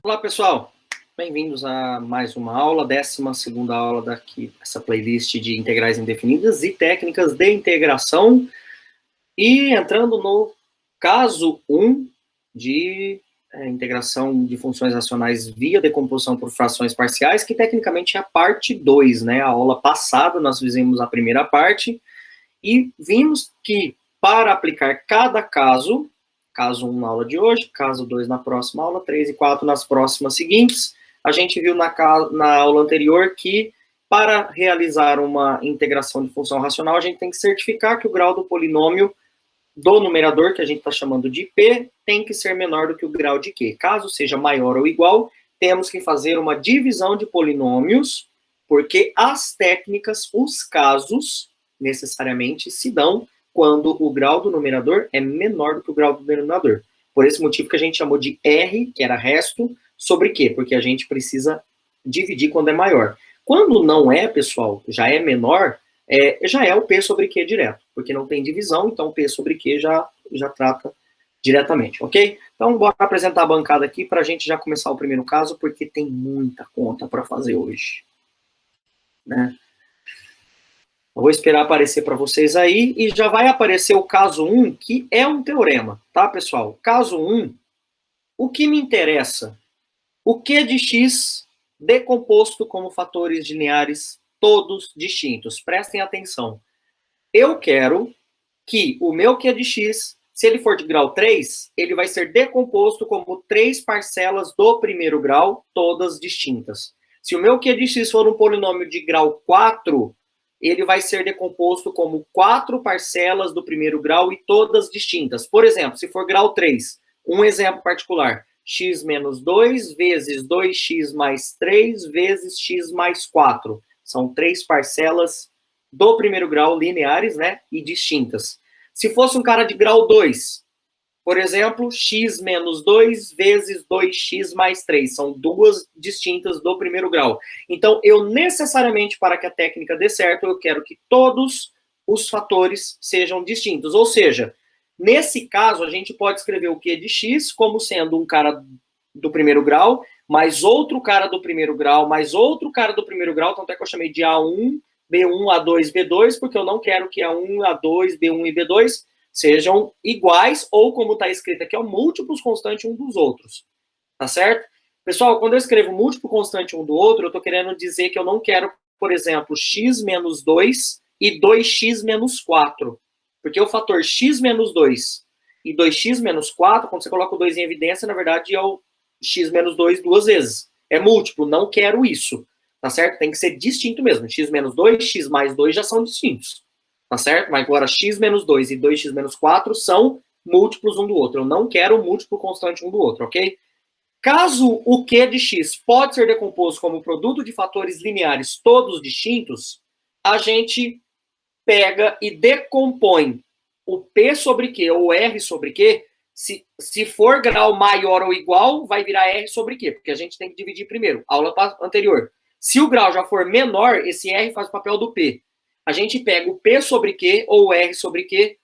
Olá, pessoal. Bem-vindos a mais uma aula, 12ª aula dessa playlist de integrais indefinidas e técnicas de integração. E entrando no caso 1 de integração de funções racionais via decomposição por frações parciais, que tecnicamente é a parte 2, né? A aula passada nós fizemos a primeira parte e vimos que para aplicar cada caso 1 na aula de hoje, caso 2 na próxima aula, 3 e 4 nas próximas seguintes. A gente viu na aula anterior que, para realizar uma integração de função racional, a gente tem que certificar que o grau do polinômio do numerador, que a gente está chamando de P, tem que ser menor do que o grau de Q. Caso seja maior ou igual, temos que fazer uma divisão de polinômios, porque as técnicas, os casos, necessariamente se dão quando o grau do numerador é menor do que o grau do denominador. Por esse motivo que a gente chamou de R, que era resto, sobre Q, porque a gente precisa dividir quando é maior. Quando não é, pessoal, já é menor, já é o P sobre Q direto, porque não tem divisão, então P sobre Q já trata diretamente, ok? Então, bora apresentar a bancada aqui para a gente já começar o primeiro caso, porque tem muita conta para fazer hoje, né? Eu vou esperar aparecer para vocês aí, e já vai aparecer o caso 1, que é um teorema, tá, pessoal? Caso 1, o que me interessa? O Q de x decomposto como fatores lineares todos distintos. Prestem atenção. Eu quero que o meu Q de x, se ele for de grau 3, ele vai ser decomposto como 3 parcelas do primeiro grau, todas distintas. Se o meu Q de x for um polinômio de grau 4, ele vai ser decomposto como 4 parcelas do primeiro grau e todas distintas. Por exemplo, se for grau 3, um exemplo particular, x menos 2 vezes 2x mais 3 vezes x mais 4. São 3 parcelas do primeiro grau lineares, né, e distintas. Se fosse um cara de grau 2, por exemplo, x menos 2 vezes 2x mais 3. São duas distintas do primeiro grau. Então, eu necessariamente, para que a técnica dê certo, eu quero que todos os fatores sejam distintos. Ou seja, nesse caso, a gente pode escrever o Q de x como sendo um cara do primeiro grau, mais outro cara do primeiro grau, mais outro cara do primeiro grau, tanto é que eu chamei de A1, B1, A2, B2, porque eu não quero que A1, A2, B1 e B2 sejam iguais, ou como está escrito aqui, múltiplos constantes um dos outros, tá certo? Pessoal, quando eu escrevo múltiplo constante um do outro, eu estou querendo dizer que eu não quero, por exemplo, x menos 2 e 2x menos 4, porque o fator x menos 2 e 2x menos 4, quando você coloca o 2 em evidência, na verdade é o x menos 2 duas vezes. É múltiplo, não quero isso, tá certo? Tem que ser distinto mesmo. X menos 2, x mais 2 já são distintos, tá certo? Mas agora x menos 2 e 2x menos 4 são múltiplos um do outro. Eu não quero múltiplo constante um do outro, ok? Caso o Q de x pode ser decomposto como produto de fatores lineares todos distintos, a gente pega e decompõe o P sobre Q ou R sobre Q. Se for grau maior ou igual, vai virar R sobre Q, porque a gente tem que dividir primeiro. Aula anterior. Se o grau já for menor, esse R faz o papel do P. A gente pega o P sobre Q ou R sobre Q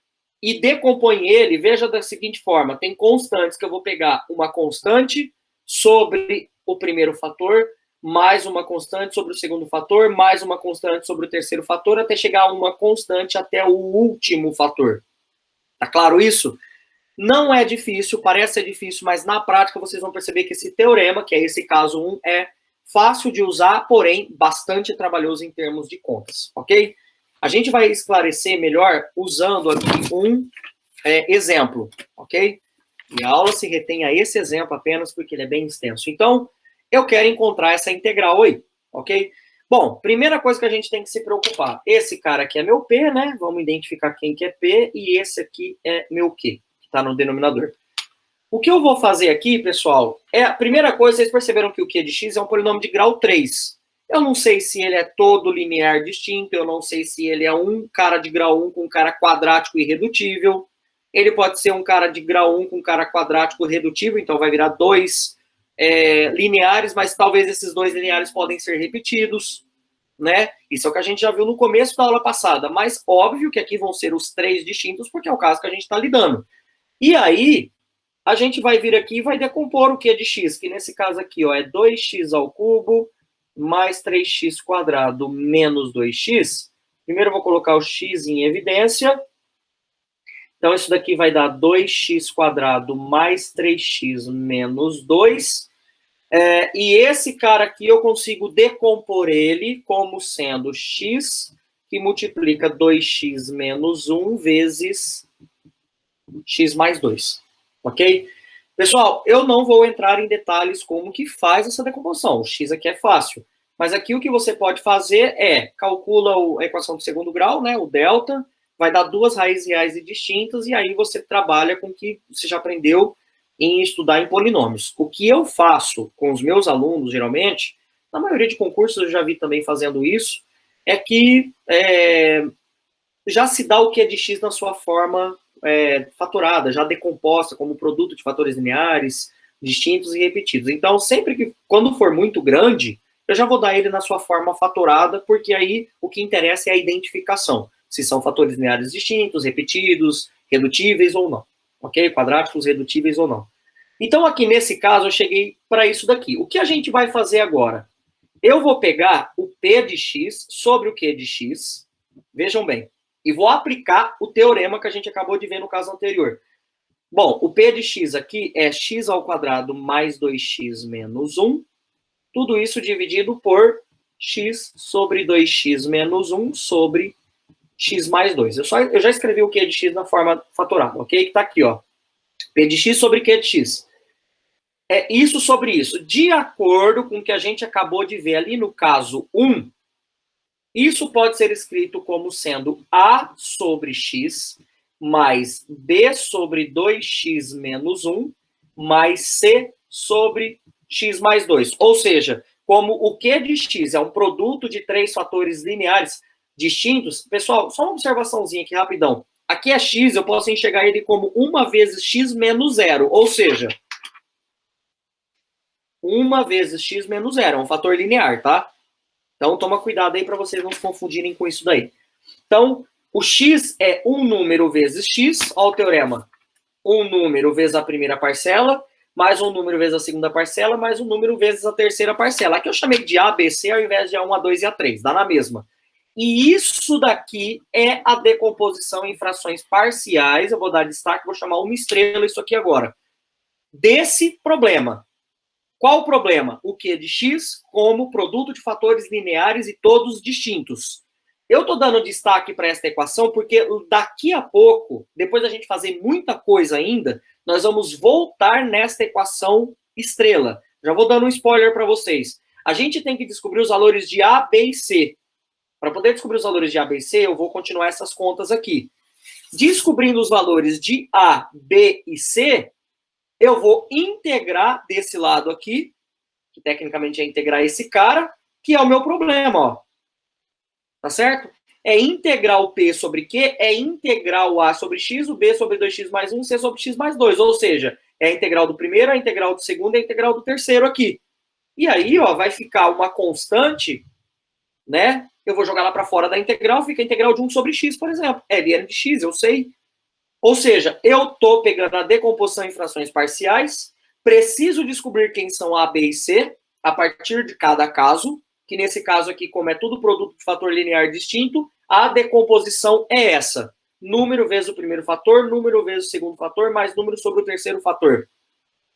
e decompõe ele, veja da seguinte forma, tem constantes que eu vou pegar uma constante sobre o primeiro fator, mais uma constante sobre o segundo fator, mais uma constante sobre o terceiro fator, até chegar a uma constante até o último fator. Tá claro isso? Não é difícil, parece ser difícil, mas na prática vocês vão perceber que esse teorema, que é esse caso 1, é fácil de usar, porém bastante trabalhoso em termos de contas, ok? A gente vai esclarecer melhor usando aqui um exemplo, ok? E a aula se retém a esse exemplo apenas porque ele é bem extenso. Então, eu quero encontrar essa integral aí, ok? Bom, primeira coisa que a gente tem que se preocupar. Esse cara aqui é meu P, né? Vamos identificar quem que é P. E esse aqui é meu Q, que está no denominador. O que eu vou fazer aqui, pessoal, a primeira coisa, vocês perceberam que o Q de x é um polinômio de grau 3. Eu não sei se ele é todo linear distinto, eu não sei se ele é um cara de grau 1 com um cara quadrático irredutível. Ele pode ser um cara de grau 1 com um cara quadrático redutível, então vai virar 2 lineares, mas talvez esses 2 lineares podem ser repetidos, né? Isso é o que a gente já viu no começo da aula passada, mas óbvio que aqui vão ser os 3 distintos, porque é o caso que a gente está lidando. E aí, a gente vai vir aqui e vai decompor o q de x, que nesse caso aqui, ó, é 2x ao cubo mais 3x quadrado menos 2x. Primeiro eu vou colocar o x em evidência. Então, isso daqui vai dar 2x quadrado mais 3x menos 2. E esse cara aqui eu consigo decompor ele como sendo x, que multiplica 2x menos 1 vezes x mais 2. Ok? Pessoal, eu não vou entrar em detalhes como que faz essa decomposição. O x aqui é fácil. Mas aqui o que você pode fazer é, calcula a equação de segundo grau, né, o delta, vai dar duas raízes reais e distintas, e aí você trabalha com o que você já aprendeu em estudar em polinômios. O que eu faço com os meus alunos, geralmente, na maioria de concursos eu já vi também fazendo isso, é que já se dá o q de x na sua forma fatorada, já decomposta como produto de fatores lineares, distintos e repetidos. Então, sempre que, quando for muito grande, eu já vou dar ele na sua forma fatorada, porque aí o que interessa é a identificação, se são fatores lineares distintos, repetidos, redutíveis ou não, ok? Quadráticos, redutíveis ou não. Então, aqui nesse caso, eu cheguei para isso daqui. O que a gente vai fazer agora? Eu vou pegar o p de x sobre o q de x, vejam bem, e vou aplicar o teorema que a gente acabou de ver no caso anterior. Bom, o p de x aqui é x ao quadrado mais 2x menos 1, tudo isso dividido por x sobre 2x menos 1 sobre x mais 2. Eu já escrevi o q de x na forma fatorada, ok? Que está aqui, ó. P de x sobre q de x. É isso sobre isso. De acordo com o que a gente acabou de ver ali no caso 1, isso pode ser escrito como sendo a sobre x mais b sobre 2x menos 1 mais c sobre x mais 2. Ou seja, como o q de x é um produto de três fatores lineares distintos, pessoal, só uma observaçãozinha aqui rapidão. Aqui é x, eu posso enxergar ele como 1 vezes x menos 0, ou seja, 1 vezes x menos 0, é um fator linear, tá? Então, toma cuidado aí para vocês não se confundirem com isso daí. Então, o x é um número vezes x, olha o teorema. Um número vezes a primeira parcela, mais um número vezes a segunda parcela, mais um número vezes a terceira parcela. Aqui eu chamei de A, B, C, ao invés de A1, A2 e A3, dá na mesma. E isso daqui é a decomposição em frações parciais. Eu vou dar destaque, vou chamar uma estrela isso aqui agora. Desse problema. Qual o problema? O q de x como produto de fatores lineares e todos distintos. Eu estou dando destaque para esta equação porque daqui a pouco, depois da gente fazer muita coisa ainda, nós vamos voltar nesta equação estrela. Já vou dando um spoiler para vocês. A gente tem que descobrir os valores de A, B e C. Para poder descobrir os valores de A, B e C, eu vou continuar essas contas aqui. Descobrindo os valores de A, B e C, eu vou integrar desse lado aqui, que tecnicamente é integrar esse cara, que é o meu problema, ó. Tá certo? É integrar o P sobre Q, é integrar o A sobre X, o B sobre 2x mais 1, C sobre X mais 2. Ou seja, é a integral do primeiro, a integral do segundo e a integral do terceiro aqui. E aí, ó, vai ficar uma constante, né? Eu vou jogar lá para fora da integral, fica a integral de 1 sobre X, por exemplo. É ln de X, eu sei. Ou seja, eu estou pegando a decomposição em frações parciais, preciso descobrir quem são A, B e C, a partir de cada caso, que nesse caso aqui, como é tudo produto de fator linear distinto, a decomposição é essa. Número vezes o primeiro fator, número vezes o segundo fator, mais número sobre o terceiro fator.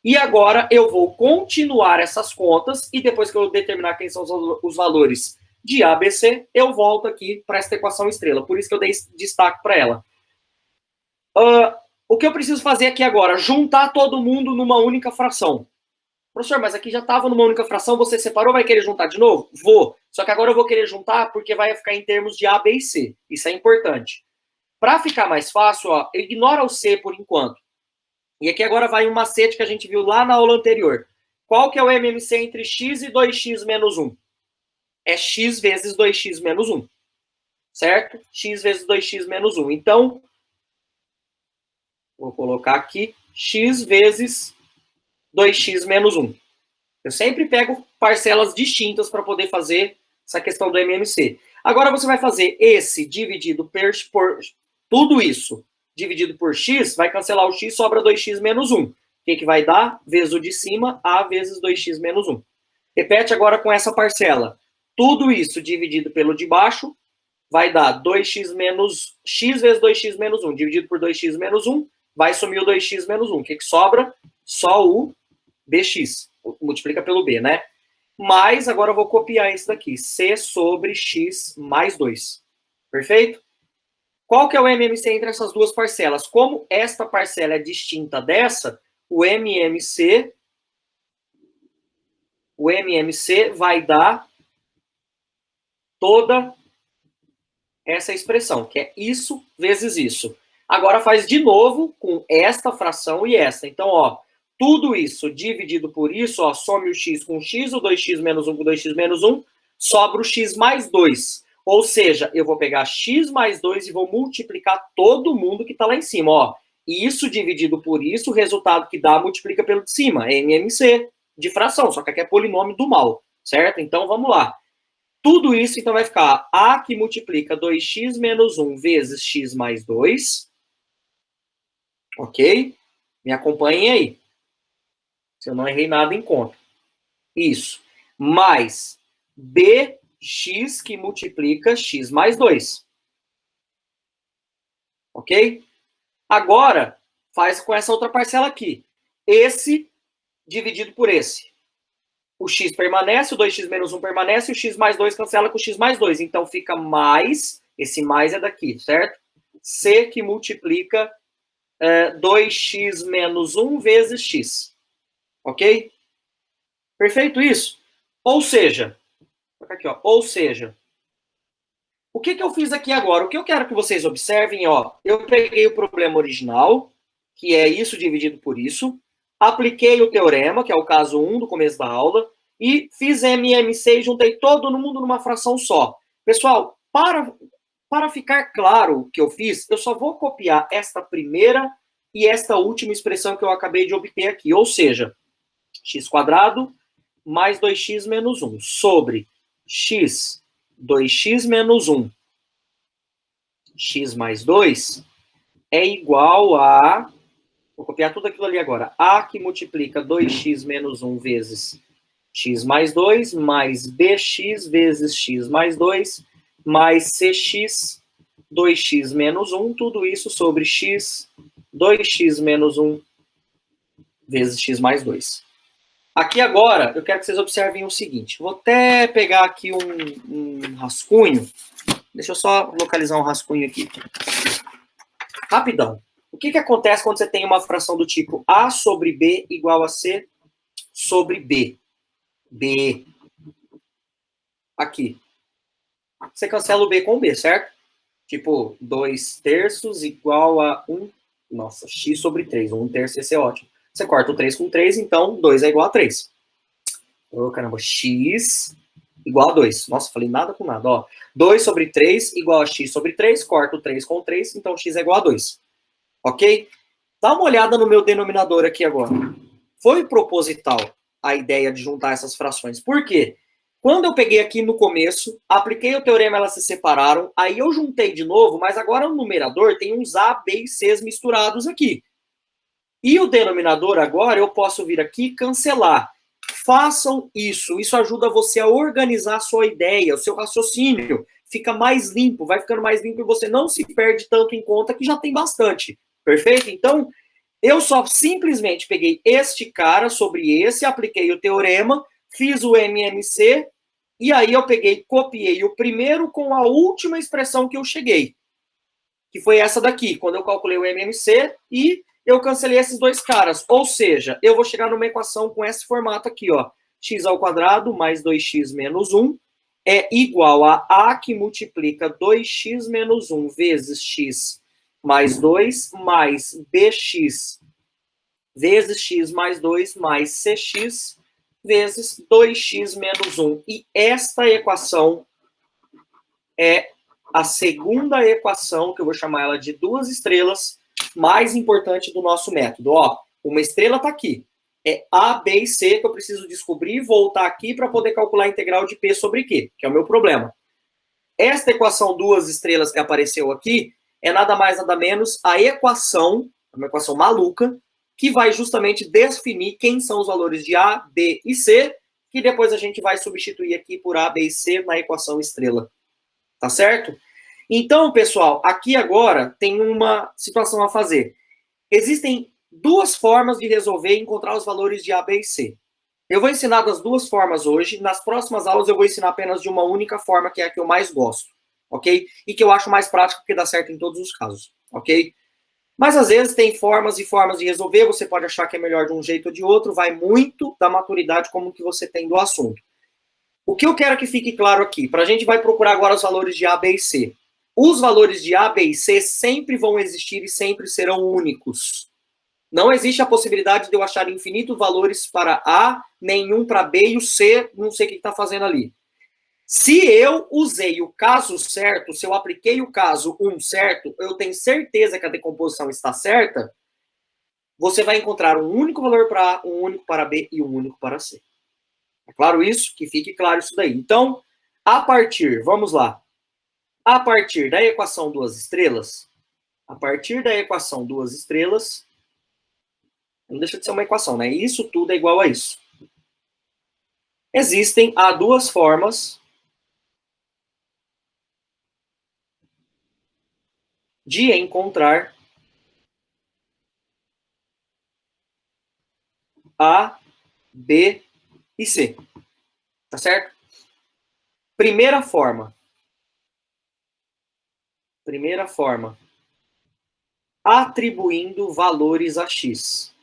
E agora eu vou continuar essas contas, e depois que eu determinar quem são os valores de A, B, C, eu volto aqui para esta equação estrela. Por isso que eu dei destaque para ela. O que eu preciso fazer aqui agora? Juntar todo mundo numa única fração. Professor, mas aqui já estava numa única fração, você separou, vai querer juntar de novo? Vou. Só que agora eu vou querer juntar porque vai ficar em termos de A, B e C. Isso é importante. Para ficar mais fácil, ó, ignora o C por enquanto. E aqui agora vai um macete que a gente viu lá na aula anterior. Qual que é o MMC entre x e 2x menos 1? É x vezes 2x menos 1. Certo? X vezes 2x menos 1. Então, vou colocar aqui x vezes 2x menos 1. Eu sempre pego parcelas distintas para poder fazer essa questão do MMC. Agora você vai fazer esse dividido por tudo isso, dividido por x, vai cancelar o x, sobra 2x menos 1. que vai dar? Vezes o de cima, A vezes 2x menos 1. Repete agora com essa parcela. Tudo isso dividido pelo de baixo vai dar 2x menos x vezes 2x menos 1. Dividido por 2x menos 1, vai sumir o 2x menos 1. O que sobra? Só o bx. Multiplica pelo b, né? Mas agora eu vou copiar esse daqui. C sobre x mais 2. Perfeito? Qual que é o MMC entre essas duas parcelas? Como esta parcela é distinta dessa, o MMC vai dar toda essa expressão, que é isso vezes isso. Agora faz de novo com esta fração e esta. Então, ó, tudo isso dividido por isso, ó, some o x com x, o 2x menos 1 com 2x menos 1, sobra o x mais 2. Ou seja, eu vou pegar x mais 2 e vou multiplicar todo mundo que está lá em cima, ó. E isso dividido por isso, o resultado que dá multiplica pelo de cima, MMC, de fração, só que aqui é polinômio do mal, certo? Então, vamos lá. Tudo isso, então, vai ficar A que multiplica 2x menos 1 vezes x mais 2. Ok? Me acompanhem aí. Se eu não errei nada em conta. Isso. Mais bx que multiplica x mais 2. Ok? Agora, faz com essa outra parcela aqui. Esse dividido por esse. O x permanece, o 2x menos 1 permanece, e o x mais 2 cancela com o x mais 2. Então, fica mais, esse mais é daqui, certo? C que multiplica 2x menos 1 vezes x. Ok? Perfeito isso? Ou seja, aqui, ó, ou seja, o que eu fiz aqui agora? O que eu quero que vocês observem, ó, eu peguei o problema original, que é isso dividido por isso, apliquei o teorema, que é o caso 1 do começo da aula, e fiz MMC e juntei todo mundo numa fração só. Pessoal, para ficar claro o que eu fiz, eu só vou copiar esta primeira e esta última expressão que eu acabei de obter aqui, ou seja, x² mais 2x menos 1 sobre x, 2x menos 1, x mais 2, é igual a... Vou copiar tudo aquilo ali agora. A que multiplica 2x menos 1 vezes x mais 2, mais bx vezes x mais 2, mais cx, 2x menos 1, tudo isso sobre x, 2x menos 1 vezes x mais 2. Aqui agora, eu quero que vocês observem o seguinte. Vou até pegar aqui um rascunho. Deixa eu só localizar um rascunho aqui. Rapidão. O que acontece quando você tem uma fração do tipo A sobre B igual a C sobre B? B. Aqui. Você cancela o B com o B, certo? Tipo, 2/3 igual a 1... Nossa, x sobre 3. 1/3 ia ser ótimo. Você corta o 3 com 3, então 2 é igual a 3. Oh, caramba, x igual a 2. Nossa, falei nada com nada. Ó, 2 sobre 3 igual a x sobre 3. Corto o 3 com 3, então x é igual a 2. Ok? Dá uma olhada no meu denominador aqui agora. Foi proposital a ideia de juntar essas frações. Por quê? Quando eu peguei aqui no começo, apliquei o teorema, elas se separaram, aí eu juntei de novo, mas agora no numerador tem uns A, B e C misturados aqui. E o denominador agora eu posso vir aqui e cancelar. Façam isso. Isso ajuda você a organizar a sua ideia, o seu raciocínio. Fica mais limpo, vai ficando mais limpo e você não se perde tanto em conta que já tem bastante. Perfeito? Então, eu só simplesmente peguei este cara sobre esse, apliquei o teorema, fiz o MMC, e aí eu peguei, copiei o primeiro com a última expressão que eu cheguei. Que foi essa daqui, quando eu calculei o MMC e eu cancelei esses dois caras. Ou seja, eu vou chegar numa equação com esse formato aqui, ó. X² mais 2x menos 1 é igual a que multiplica 2x menos 1 vezes x mais 2 mais bx vezes x mais 2 mais cx vezes 2x menos 1. E esta equação é a segunda equação, que eu vou chamar ela de 2 estrelas, mais importante do nosso método. Ó, uma estrela está aqui. É A, B e C que eu preciso descobrir e voltar aqui para poder calcular a integral de P sobre Q, que é o meu problema. Esta equação 2 estrelas que apareceu aqui é nada mais nada menos a equação, uma equação maluca, que vai justamente definir quem são os valores de A, B e C, que depois a gente vai substituir aqui por A, B e C na equação estrela. Tá certo? Então, pessoal, aqui agora tem uma situação a fazer. Existem duas formas de resolver e encontrar os valores de A, B e C. Eu vou ensinar das duas formas hoje. Nas próximas aulas eu vou ensinar apenas de uma única forma, que é a que eu mais gosto, ok? E que eu acho mais prática, porque dá certo em todos os casos, ok? Mas às vezes tem formas e formas de resolver, você pode achar que é melhor de um jeito ou de outro, vai muito da maturidade como que você tem do assunto. O que eu quero que fique claro aqui, para a gente vai procurar agora os valores de A, B e C. Os valores de A, B e C sempre vão existir e sempre serão únicos. Não existe a possibilidade de eu achar infinitos valores para A, nenhum para B e o C, não sei o que está fazendo ali. Se eu usei o caso certo, se eu apliquei o caso 1 certo, eu tenho certeza que a decomposição está certa, você vai encontrar um único valor para A, um único para B e um único para C. É claro isso? Que fique claro isso daí. Então, vamos lá. A partir da equação duas estrelas, não deixa de ser uma equação, né? Isso tudo é igual a isso. Há duas formas de encontrar A, B e C. Tá certo? Primeira forma. Atribuindo valores a X.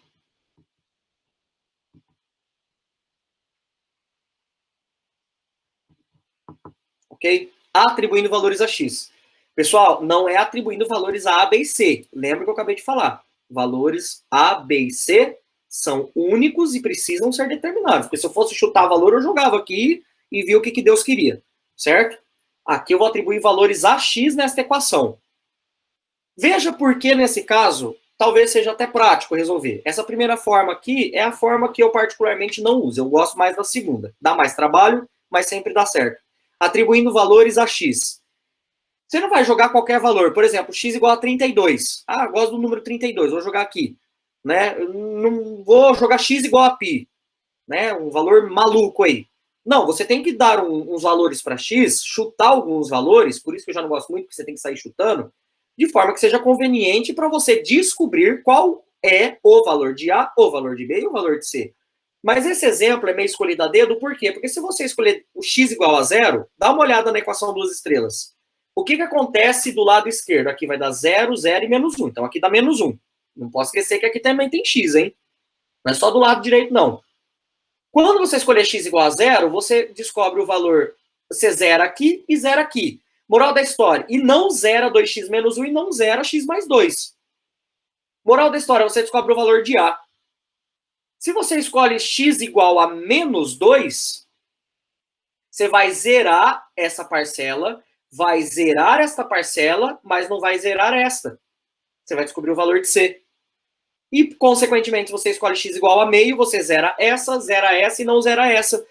Ok? Atribuindo valores a X. Pessoal, não é atribuindo valores a B e C. Lembra que eu acabei de falar. Valores A, B e C são únicos e precisam ser determinados. Porque se eu fosse chutar valor, eu jogava aqui e via o que Deus queria. Certo? Aqui eu vou atribuir valores a X nesta equação. Veja por que, nesse caso, talvez seja até prático resolver. Essa primeira forma aqui é a forma que eu particularmente não uso. Eu gosto mais da segunda. Dá mais trabalho, mas sempre dá certo. Atribuindo valores a X. Você não vai jogar qualquer valor. Por exemplo, X igual a 32. Ah, gosto do número 32, vou jogar aqui. Né? Eu não vou jogar X igual a π. Né? Um valor maluco aí. Não, você tem que dar uns valores para X, chutar alguns valores, por isso que eu já não gosto muito, porque você tem que sair chutando, de forma que seja conveniente para você descobrir qual é o valor de A, o valor de B e o valor de C. Mas esse exemplo é meio escolhido a dedo, por quê? Porque se você escolher o x igual a zero, dá uma olhada na equação duas estrelas. O que acontece do lado esquerdo? Aqui vai dar 0, 0 e menos 1. Então aqui dá menos 1. Não posso esquecer que aqui também tem x, hein? Não é só do lado direito, não. Quando você escolher x igual a zero, você descobre o valor, você zera aqui e zera aqui. Moral da história, e não zera 2x menos 1 e não zera x mais 2. Moral da história, você descobre o valor de A. Se você escolhe x igual a menos 2, você vai zerar essa parcela, vai zerar esta parcela, mas não vai zerar esta. Você vai descobrir o valor de C. E, consequentemente, se você escolhe x igual a meio, você zera essa e não zera essa.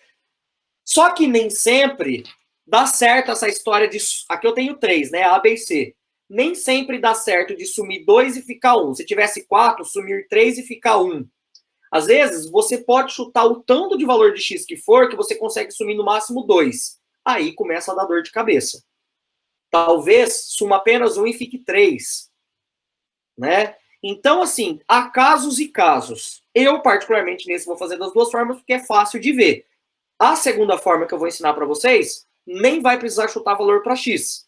Só que nem sempre dá certo essa história de... Aqui eu tenho 3, né? A, B e C. Nem sempre dá certo de sumir 2 e ficar 1. Se tivesse 4, sumir 3 e ficar 1. Às vezes, você pode chutar o tanto de valor de x que for, que você consegue sumir no máximo 2. Aí começa a dar dor de cabeça. Talvez suma apenas 1 e fique 3. Né? Então, assim, há casos e casos. Eu, particularmente, nesse vou fazer das duas formas, porque é fácil de ver. A segunda forma que eu vou ensinar para vocês, nem vai precisar chutar valor para x.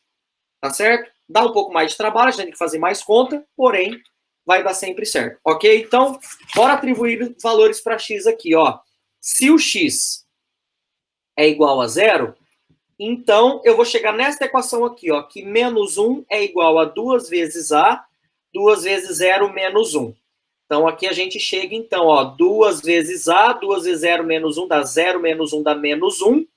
Tá certo? Dá um pouco mais de trabalho, a gente tem que fazer mais conta, porém, vai dar sempre certo. Ok? Então, bora atribuir valores para x aqui, ó. Se o x é igual a zero, então eu vou chegar nesta equação aqui, ó, que menos 1 é igual a 2 vezes a, 2 vezes 0 menos 1. Então, aqui a gente chega, então, ó, 2 vezes A, 2 vezes 0 menos 1 dá 0 menos 1 dá menos 1.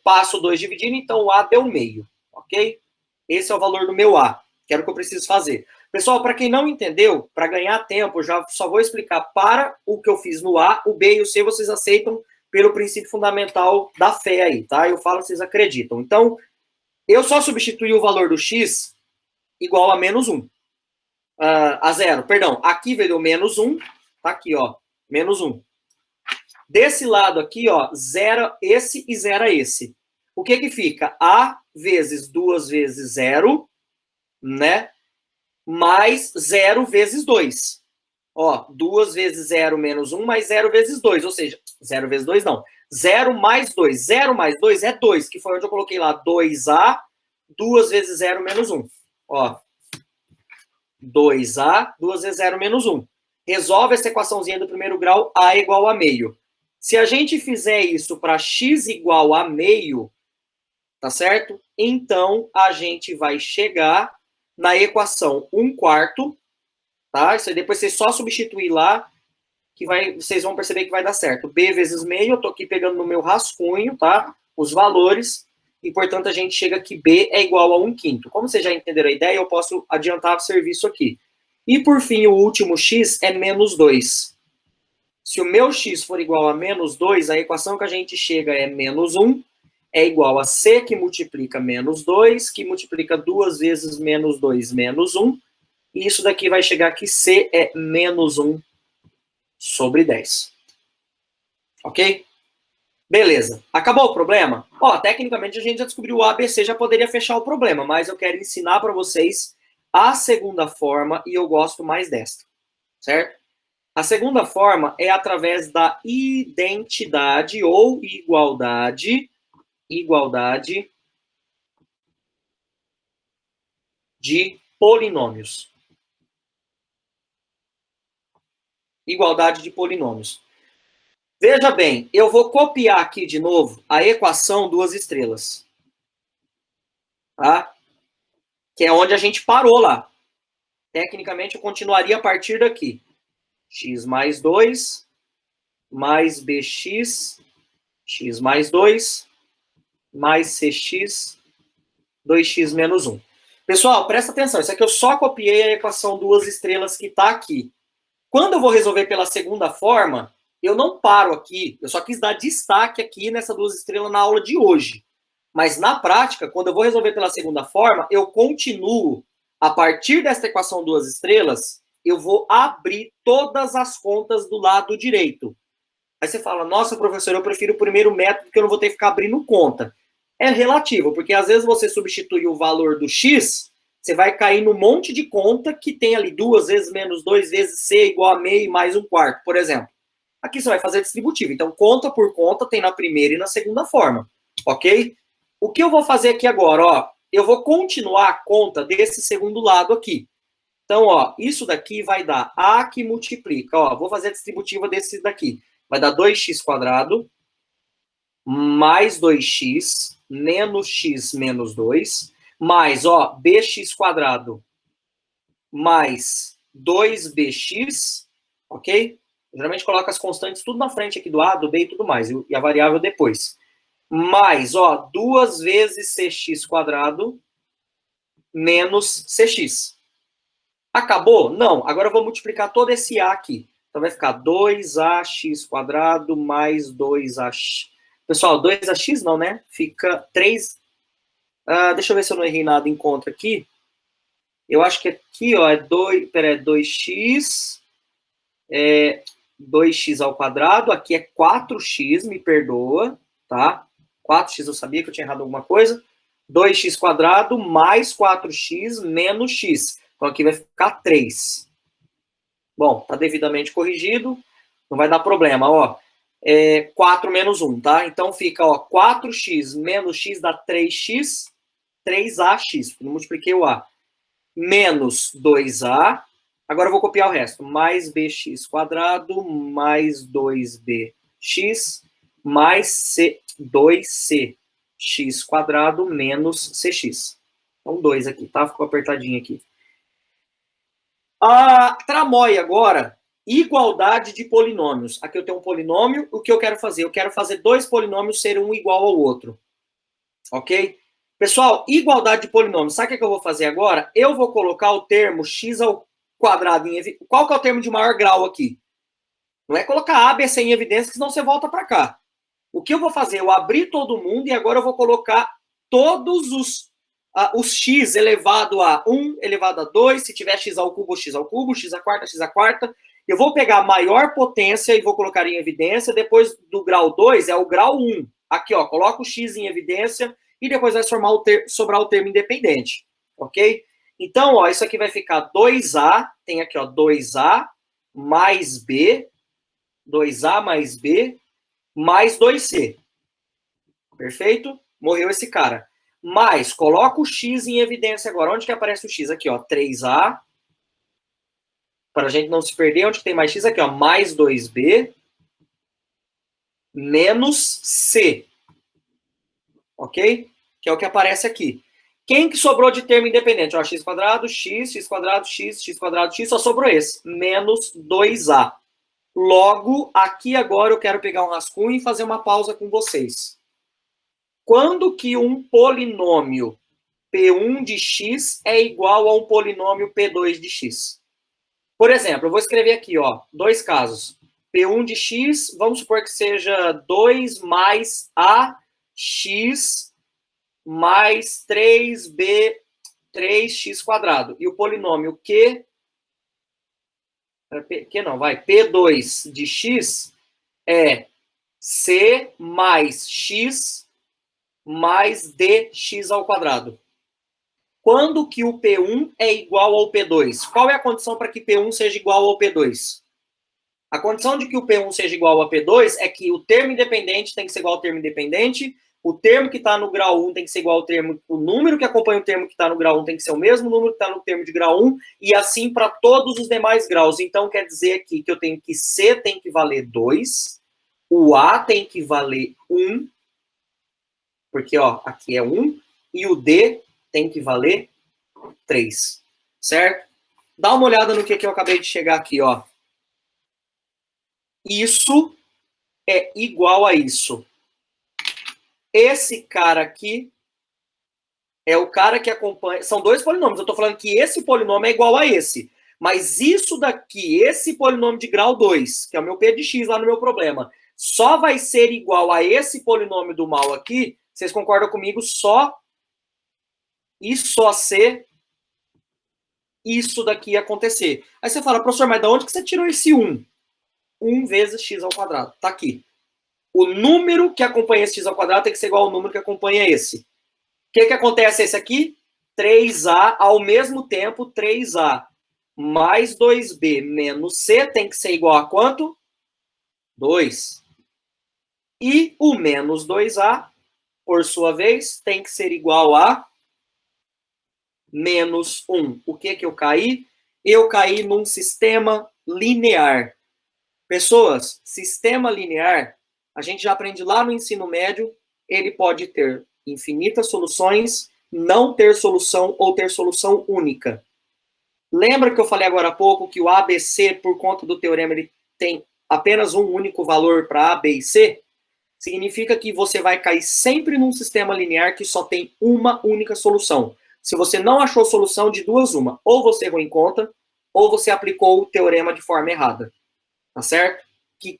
Passo 2 dividindo, então o A deu meio, ok? Esse é o valor do meu A, que era o que eu preciso fazer. Pessoal, para quem não entendeu, para ganhar tempo, eu já só vou explicar para o que eu fiz no A, o B e o C vocês aceitam pelo princípio fundamental da fé aí, tá? Eu falo, vocês acreditam. Então, eu só substituí o valor do X igual a menos 1. a zero, perdão. Aqui veio menos 1, tá aqui, ó, menos 1. Desse lado aqui, ó, zero esse e zero esse. O que que fica? A vezes 2 vezes 0, né? Mais 0 vezes 2. Ó, 2 vezes 0 menos 1 mais 0 vezes 2. Ou seja, 0 vezes 2 não. 0 mais 2. 0 mais 2 é 2, que foi onde eu coloquei lá 2A, 2 vezes 0 menos 1. Ó, 2A, 2 vezes 0 menos 1. Resolve essa equaçãozinha do primeiro grau, A igual a meio. Se a gente fizer isso para x igual a meio, tá certo? Então, a gente vai chegar na equação 1/4, tá? Isso aí depois você só substituir lá, que vocês vão perceber que vai dar certo. B vezes meio, eu tô aqui pegando no meu rascunho, tá? Os valores, e, portanto, a gente chega que B é igual a 1/5. Como vocês já entenderam a ideia, eu posso adiantar o serviço aqui. E, por fim, o último x é menos 2. Se o meu x for igual a menos 2, a equação que a gente chega é menos 1, é igual a c que multiplica menos 2, que multiplica 2 vezes menos 2 menos 1, e isso daqui vai chegar que c é menos 1 sobre 10. Ok? Beleza. Acabou o problema? Ó, tecnicamente a gente já descobriu o ABC, já poderia fechar o problema, mas eu quero ensinar para vocês a segunda forma e eu gosto mais desta, certo? A segunda forma é através da identidade ou igualdade de polinômios. Igualdade de polinômios. Veja bem, eu vou copiar aqui de novo a equação duas estrelas. Tá? Que é onde a gente parou lá. Tecnicamente, eu continuaria a partir daqui. X mais 2, mais bx, x mais 2, mais cx, 2x menos 1. Pessoal, presta atenção. Isso aqui eu só copiei a equação duas estrelas que está aqui. Quando eu vou resolver pela segunda forma, eu não paro aqui. Eu só quis dar destaque aqui nessa duas estrelas na aula de hoje. Mas na prática, quando eu vou resolver pela segunda forma, eu continuo. A partir dessa equação duas estrelas, eu vou abrir todas as contas do lado direito. Aí você fala, nossa, professor, eu prefiro o primeiro método porque eu não vou ter que ficar abrindo conta. É relativo, porque às vezes você substitui o valor do x, você vai cair no monte de conta que tem ali 2 vezes menos 2 vezes c igual a meio mais 1/4, por exemplo. Aqui você vai fazer distributivo. Então, conta por conta tem na primeira e na segunda forma, ok? O que eu vou fazer aqui agora, ó, eu vou continuar a conta desse segundo lado aqui. Então, ó, isso daqui vai dar A que multiplica, ó, vou fazer a distributiva desse daqui. Vai dar 2x² mais 2x menos x menos 2, mais, ó, bx² mais 2bx, ok? Geralmente coloca as constantes tudo na frente aqui do A, do B e tudo mais, e a variável depois. Mais, ó, 2 vezes cx² menos cx. Acabou? Não. Agora eu vou multiplicar todo esse A aqui. Então vai ficar 2ax² mais 2ax. Pessoal, 2ax não, né? Fica 3. Deixa eu ver se eu não errei nada em conta aqui. Eu acho que aqui, ó, é 2x. 2x ao quadrado. Aqui é 4x, me perdoa, tá? 4x, eu sabia que eu tinha errado alguma coisa. 2x² mais 4x menos x. Então aqui vai ficar 3. Bom, tá devidamente corrigido, não vai dar problema, ó. 4 menos 1, tá? Então fica, ó, 4x menos x dá 3x, 3ax, não multipliquei o a, menos 2a, agora eu vou copiar o resto, mais bx² mais 2bx mais 2cx² menos cx. Então 2 aqui, tá? Ficou apertadinho aqui. A tramóia agora, igualdade de polinômios. Aqui eu tenho um polinômio, o que eu quero fazer? Eu quero fazer dois polinômios serem um igual ao outro. Ok? Pessoal, igualdade de polinômios. Sabe o que eu vou fazer agora? Eu vou colocar o termo x ao quadrado em evidência. Qual que é o termo de maior grau aqui? Não é colocar A, B, C em evidência, que senão você volta para cá. O que eu vou fazer? Eu abri todo mundo e agora eu vou colocar todos os os x elevado a 1, elevado a 2, se tiver x ao cubo, x ao cubo, x a quarta. Eu vou pegar a maior potência e vou colocar em evidência. Depois do grau 2 é o grau 1. Aqui, ó, coloco o x em evidência e depois vai sobrar o termo independente, ok? Então, ó, isso aqui vai ficar 2a, tem aqui, ó, 2a mais b, 2a mais b, mais 2c. Perfeito? Morreu esse cara. Mas, coloca o x em evidência agora. Onde que aparece o x? Aqui, ó, 3a. Para a gente não se perder, onde que tem mais x? Aqui, ó, mais 2b, menos c. Ok? Que é o que aparece aqui. Quem que sobrou de termo independente? Ó, x quadrado, x quadrado, x quadrado, x, só sobrou esse. Menos 2a. Logo, aqui agora eu quero pegar um rascunho e fazer uma pausa com vocês. Quando que um polinômio P1 de x é igual a um polinômio P2 de x? Por exemplo, eu vou escrever aqui, ó, dois casos. P1 de x, vamos supor que seja 2 mais ax mais 3b, 3x quadrado. E o polinômio P2 de x é c mais x mais dx ao quadrado. Quando que o P1 é igual ao P2? Qual é a condição para que P1 seja igual ao P2? A condição de que o P1 seja igual ao P2 é que o termo independente tem que ser igual ao termo independente, o termo que está no grau 1 tem que ser igual ao termo, o número que acompanha o termo que está no grau 1 tem que ser o mesmo número que está no termo de grau 1, e assim para todos os demais graus. Então, quer dizer aqui que eu tenho que C tem que valer 2, o A tem que valer 1, porque, ó, aqui é 1, e o D tem que valer 3, certo? Dá uma olhada no que eu acabei de chegar aqui, ó. Isso é igual a isso. Esse cara aqui é o cara que acompanha... São dois polinômios. Eu estou falando que esse polinômio é igual a esse. Mas isso daqui, esse polinômio de grau 2, que é o meu P de x lá no meu problema, só vai ser igual a esse polinômio do mal aqui, vocês concordam comigo, só e só se isso daqui acontecer. Aí você fala, professor, mas de onde que você tirou esse 1? 1 vezes x ao quadrado. Tá aqui. O número que acompanha esse x ao quadrado tem que ser igual ao número que acompanha esse. O que acontece esse aqui? 3a, ao mesmo tempo, 3a mais 2b menos c tem que ser igual a quanto? 2. E o menos 2a, por sua vez, tem que ser igual a menos 1. O que eu caí? Eu caí num sistema linear. Pessoas, sistema linear, a gente já aprende lá no ensino médio, ele pode ter infinitas soluções, não ter solução ou ter solução única. Lembra que eu falei agora há pouco que o ABC, por conta do teorema, ele tem apenas um único valor para A, B e C? Significa que você vai cair sempre num sistema linear que só tem uma única solução. Se você não achou solução, de duas uma. Ou você errou em conta, ou você aplicou o teorema de forma errada. Tá certo? Que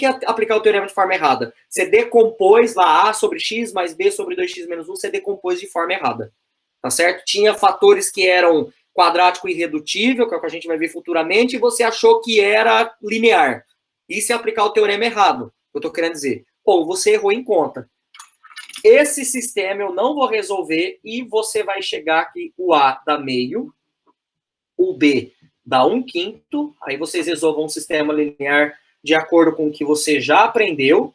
é aplicar o teorema de forma errada? Você decompôs lá A sobre X mais B sobre 2x menos 1, você decompôs de forma errada. Tá certo? Tinha fatores que eram quadrático irredutível, que é o que a gente vai ver futuramente, e você achou que era linear. Isso é aplicar o teorema errado, eu tô querendo dizer. Ou você errou em conta. Esse sistema eu não vou resolver e você vai chegar que o A dá meio, o B dá 1/5, aí vocês resolvam um sistema linear de acordo com o que você já aprendeu,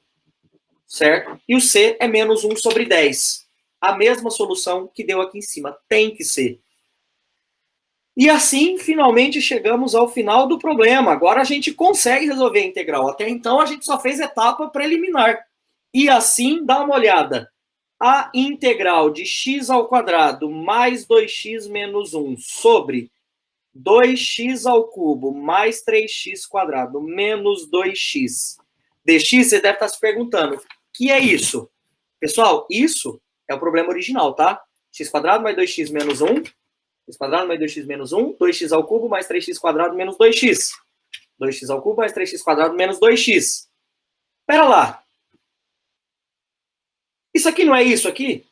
certo? E o C é menos 1 sobre 10. A mesma solução que deu aqui em cima. Tem que ser. E assim, finalmente, chegamos ao final do problema. Agora a gente consegue resolver a integral. Até então, a gente só fez etapa preliminar. E assim, dá uma olhada. A integral de x ao quadrado mais 2x menos 1 sobre 2x ao cubo mais 3x quadrado menos 2x dx, você deve estar se perguntando, o que é isso? Pessoal, isso é o problema original, tá? X quadrado mais 2x menos 1, x quadrado mais 2x menos 1, 2x ao cubo mais 3x quadrado menos 2x. 2x ao cubo mais 3x quadrado menos 2x. Pera lá. Isso aqui não é isso aqui?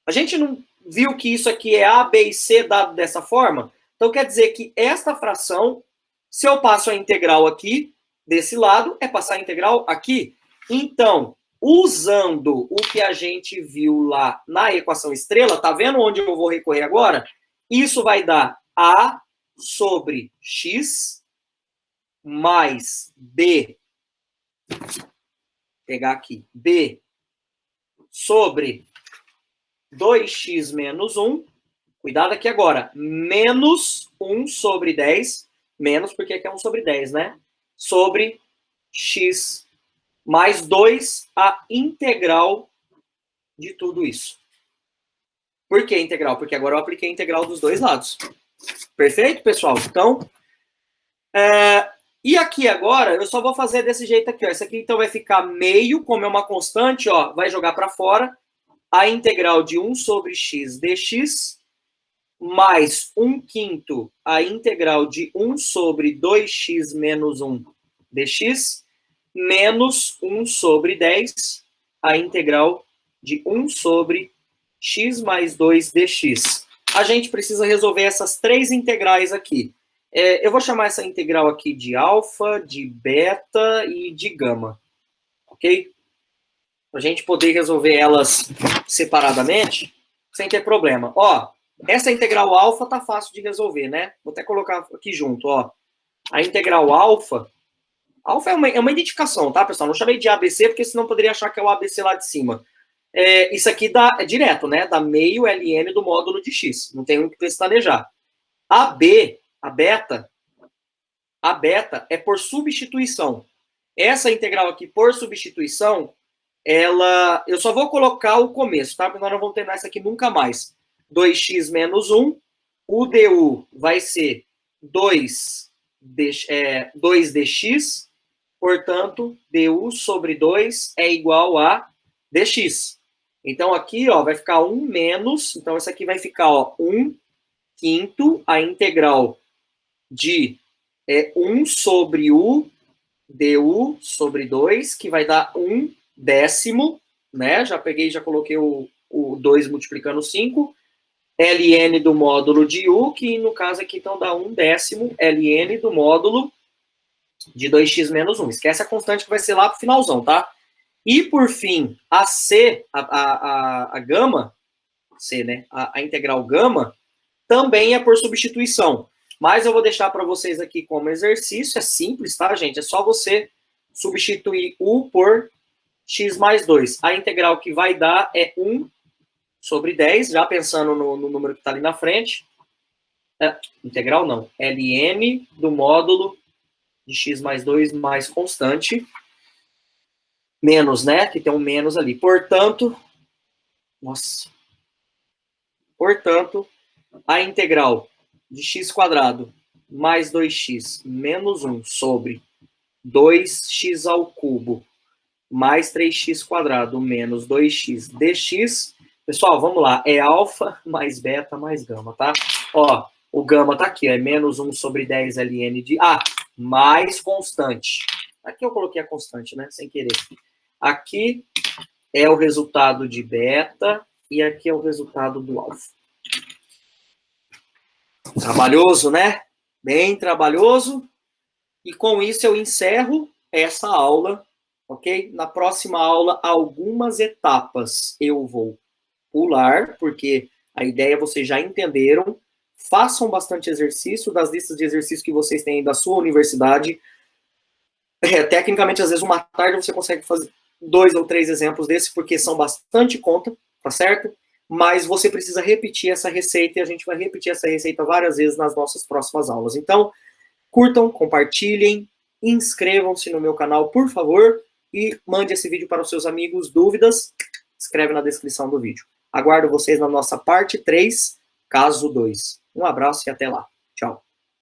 A gente não viu que isso aqui é A, B e C dado dessa forma? Então, quer dizer que esta fração, se eu passo a integral aqui, desse lado, é passar a integral aqui. Então, usando o que a gente viu lá na equação estrela, tá vendo onde eu vou recorrer agora? Isso vai dar A sobre X mais B, pegar aqui, B sobre 2x menos 1, cuidado aqui agora, menos 1 sobre 10, menos porque aqui é 1 sobre 10, né? Sobre x mais 2, a integral de tudo isso. Por que integral? Porque agora eu apliquei a integral dos dois lados. Perfeito, pessoal? Então, e aqui agora, eu só vou fazer desse jeito aqui, ó. Isso aqui então vai ficar meio, como é uma constante, ó, vai jogar para fora a integral de 1 sobre x dx, mais 1/5 a integral de 1 sobre 2x menos 1 dx, menos 1 sobre 10 a integral de 1 sobre x mais 2 dx. A gente precisa resolver essas três integrais aqui. Eu vou chamar essa integral aqui de alfa, de beta e de gama. Ok? Para a gente poder resolver elas separadamente, sem ter problema. Ó, essa integral alfa tá fácil de resolver, né? Vou até colocar aqui junto, ó. A integral alfa é uma identificação, tá, pessoal? Não chamei de ABC, porque senão poderia achar que é o ABC lá de cima. Isso aqui é direto, né? Dá meio ln do módulo de x. Não tem o que pestanejar. A beta é por substituição. Essa integral aqui, por substituição, eu só vou colocar o começo, tá? Porque nós não vamos terminar isso aqui nunca mais. 2x menos 1, o du vai ser 2dx, portanto, du sobre 2 é igual a dx. Então, aqui, ó, vai ficar 1 menos, então isso aqui vai ficar, ó, 1/5 a integral de 1 sobre u du sobre 2, que vai dar 1/10, né? Já peguei, já coloquei o 2 multiplicando 5, ln do módulo de u, que no caso aqui então dá 1/10 ln do módulo de 2x menos 1. Esquece a constante que vai ser lá pro finalzão, tá? E por fim, a c, a gama, c, né? A integral gama também é por substituição. Mas eu vou deixar para vocês aqui como exercício. É simples, tá, gente? É só você substituir u por x mais 2. A integral que vai dar é 1 sobre 10, já pensando no número que está ali na frente. Integral não. ln do módulo de x mais 2 mais constante. Menos, né? Que tem um menos ali. Portanto, a integral de x² mais 2x menos 1 sobre 2x ao cubo mais 3x² menos 2x dx. Pessoal, vamos lá. É alfa mais beta mais gama, tá? Ó, o gama tá aqui, ó, é menos 1 sobre 10 ln de... mais constante. Aqui eu coloquei a constante, né? Sem querer. Aqui é o resultado de beta e aqui é o resultado do alfa. Trabalhoso, né? Bem trabalhoso. E com isso eu encerro essa aula, ok? Na próxima aula, algumas etapas eu vou pular, porque a ideia vocês já entenderam. Façam bastante exercício das listas de exercícios que vocês têm da sua universidade. Tecnicamente, às vezes, uma tarde você consegue fazer 2 ou 3 exemplos desses, porque são bastante conta, tá certo? Mas você precisa repetir essa receita e a gente vai repetir essa receita várias vezes nas nossas próximas aulas. Então, curtam, compartilhem, inscrevam-se no meu canal, por favor, e mande esse vídeo para os seus amigos. Dúvidas, escreve na descrição do vídeo. Aguardo vocês na nossa parte 3, caso 2. Um abraço e até lá.